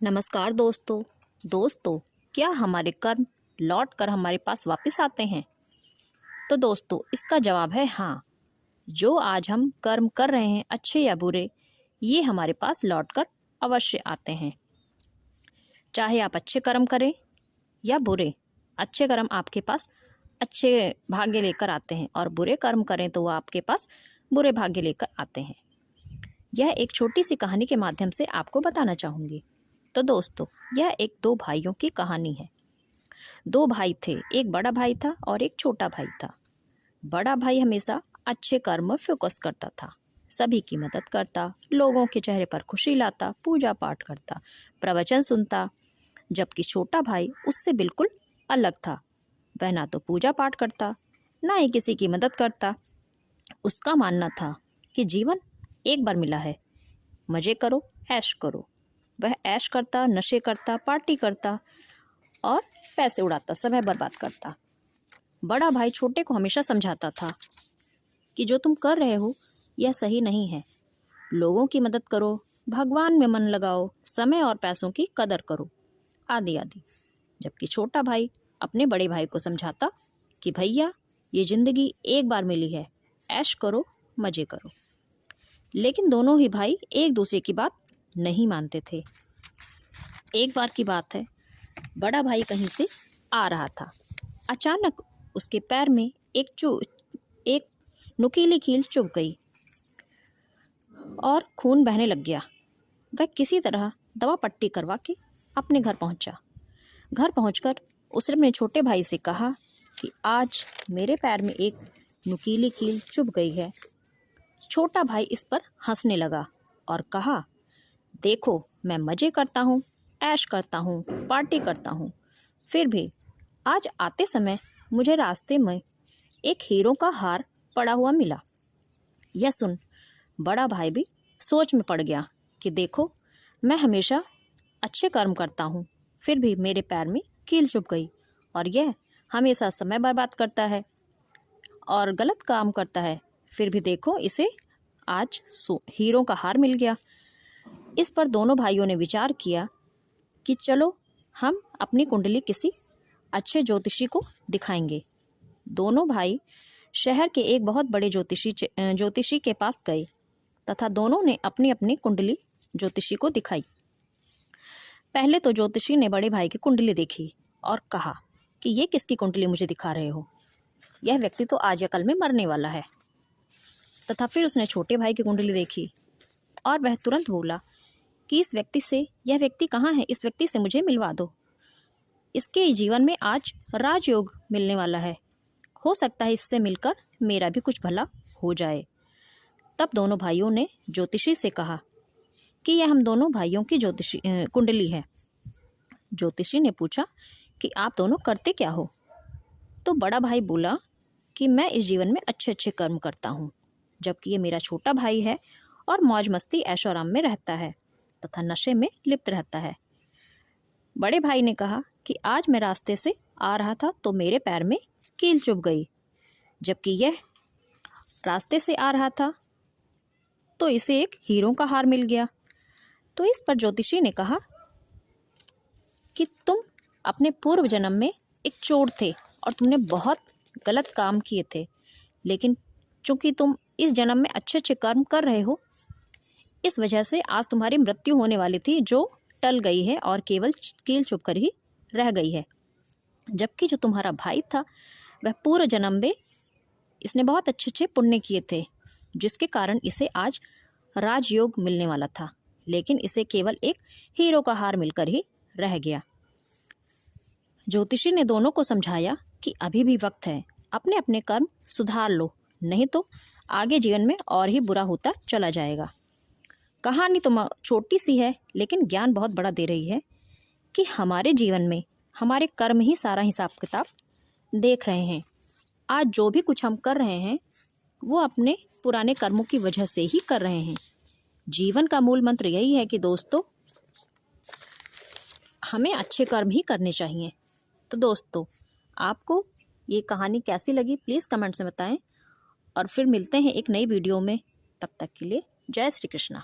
नमस्कार दोस्तों, क्या हमारे कर्म लौट कर हमारे पास वापस आते हैं? तो दोस्तों, इसका जवाब है हाँ। जो आज हम कर्म कर रहे हैं, अच्छे या बुरे, ये हमारे पास लौट कर अवश्य आते हैं। चाहे आप अच्छे कर्म करें या बुरे, अच्छे कर्म आपके पास अच्छे भाग्य लेकर आते हैं और बुरे कर्म करें तो वो आपके पास बुरे भाग्य लेकर आते हैं। यह एक छोटी सी कहानी के माध्यम से आपको बताना चाहूँगी। तो दोस्तों, यह एक दो भाइयों की कहानी है। दो भाई थे, एक बड़ा भाई था और एक छोटा भाई था। बड़ा भाई हमेशा अच्छे कर्म में फोकस करता था, सभी की मदद करता, लोगों के चेहरे पर खुशी लाता, पूजा पाठ करता, प्रवचन सुनता। जबकि छोटा भाई उससे बिल्कुल अलग था। वह ना तो पूजा पाठ करता, ना ही किसी की मदद करता। उसका मानना था कि जीवन एक बार मिला है, मजे करो, ऐश करो। वह ऐश करता, नशे करता, पार्टी करता और पैसे उड़ाता, समय बर्बाद करता। बड़ा भाई छोटे को हमेशा समझाता था कि जो तुम कर रहे हो यह सही नहीं है। लोगों की मदद करो, भगवान में मन लगाओ, समय और पैसों की कदर करो, आदि आदि। जबकि छोटा भाई अपने बड़े भाई को समझाता कि भैया, ये जिंदगी एक बार मिली है, ऐश करो, मजे करो। लेकिन दोनों ही भाई एक दूसरे की बात नहीं मानते थे। एक बार की बात है, बड़ा भाई कहीं से आ रहा था। अचानक उसके पैर में एक नुकीली कील चुभ गई और खून बहने लग गया। वह किसी तरह दवा पट्टी करवा के अपने घर पहुंचा। घर पहुंचकर उसने अपने छोटे भाई से कहा कि आज मेरे पैर में एक नुकीली कील चुभ गई है। छोटा भाई इस पर हंसने लगा और कहा, देखो, मैं मजे करता हूँ, ऐश करता हूँ, पार्टी करता हूँ, फिर भी आज आते समय मुझे रास्ते में एक हीरो का हार पड़ा हुआ मिला। यह सुन बड़ा भाई भी सोच में पड़ गया कि देखो, मैं हमेशा अच्छे कर्म करता हूँ, फिर भी मेरे पैर में कील चुभ गई और यह हमेशा समय बर्बाद करता है और गलत काम करता है, फिर भी देखो, इसे आज हीरो का हार मिल गया। इस पर दोनों भाइयों ने विचार किया कि चलो हम अपनी कुंडली किसी अच्छे ज्योतिषी को दिखाएंगे। दोनों भाई शहर के एक बहुत बड़े ज्योतिषी के पास गए तथा दोनों ने अपनी अपनी कुंडली ज्योतिषी को दिखाई। पहले तो ज्योतिषी ने बड़े भाई की कुंडली देखी और कहा कि ये किसकी कुंडली मुझे दिखा रहे हो? यह व्यक्ति तो आज या कल में मरने वाला है। तथा फिर उसने छोटे भाई की कुंडली देखी और वह तुरंत बोला कि यह व्यक्ति कहाँ है? इस व्यक्ति से मुझे मिलवा दो। इसके जीवन में आज राजयोग मिलने वाला है, हो सकता है इससे मिलकर मेरा भी कुछ भला हो जाए। तब दोनों भाइयों ने ज्योतिषी से कहा कि यह हम दोनों भाइयों की कुंडली है। ज्योतिषी ने पूछा कि आप दोनों करते क्या हो? तो बड़ा भाई बोला कि मैं इस जीवन में अच्छे अच्छे कर्म करता हूँ, जबकि ये मेरा छोटा भाई है और मौज मस्ती ऐशो आराम में रहता है तथा नशे में लिप्त रहता है। बड़े भाई ने कहा कि आज मैं रास्ते से आ रहा था तो मेरे पैर में कील चुभ गई, जबकि यह रास्ते से आ रहा था तो इसे एक हीरो का हार मिल गया। तो इस पर ज्योतिषी ने कहा कि तुम अपने पूर्व जन्म में एक चोर थे और तुमने बहुत गलत काम किए थे, लेकिन चूंकि तुम इस जन्म में अच्छे अच्छे कर्म कर रहे हो, इस वजह से आज तुम्हारी मृत्यु होने वाली थी जो टल गई है और केवल कील चुभ कर ही रह गई है। जबकि जो तुम्हारा भाई था वह पूर्व जन्म में इसने बहुत अच्छे अच्छे पुण्य किए थे, जिसके कारण इसे आज राजयोग मिलने वाला था, लेकिन इसे केवल एक हीरो का हार मिलकर ही रह गया। ज्योतिषी ने दोनों को समझाया कि अभी भी वक्त है, अपने अपने कर्म सुधार लो, नहीं तो आगे जीवन में और ही बुरा होता चला जाएगा। कहानी तो छोटी सी है, लेकिन ज्ञान बहुत बड़ा दे रही है कि हमारे जीवन में हमारे कर्म ही सारा हिसाब किताब देख रहे हैं। आज जो भी कुछ हम कर रहे हैं वो अपने पुराने कर्मों की वजह से ही कर रहे हैं। जीवन का मूल मंत्र यही है कि दोस्तों, हमें अच्छे कर्म ही करने चाहिए। तो दोस्तों, आपको ये कहानी कैसी लगी प्लीज़ कमेंट्स में बताएं और फिर मिलते हैं एक नई वीडियो में। तब तक के लिए जय श्री कृष्णा।